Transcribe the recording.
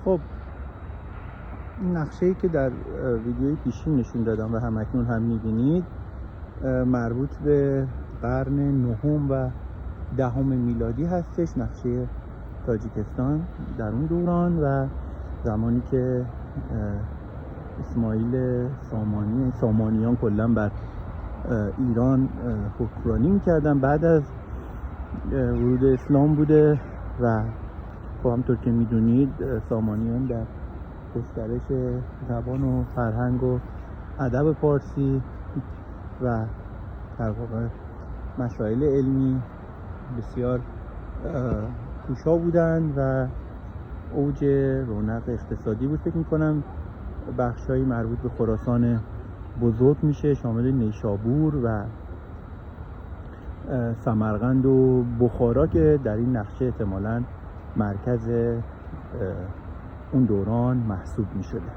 خب این نقشه‌ای که در ویدیوی پیشین نشون دادم و همکنون هم می‌بینید مربوط به قرن نهم و دهم میلادی هستش. نقشه تاجیکستان در اون دوران و زمانی که اسماعیل سامانیان کلا بر ایران حکمرانی می‌کردن بعد از ورود اسلام بوده و خب همونطور که میدونید سامانیان در گسترش زبان و فرهنگ و ادب فارسی و در واقع مسائل علمی بسیار کوشا بودن و اوج رونق اقتصادی بود. فکر میکنم بخشایی مربوط به خراسان بزرگ میشه، شامل نیشابور و سمرقند و بخارا که در این نقشه احتمالاً مرکز اون دوران محسوب میشده.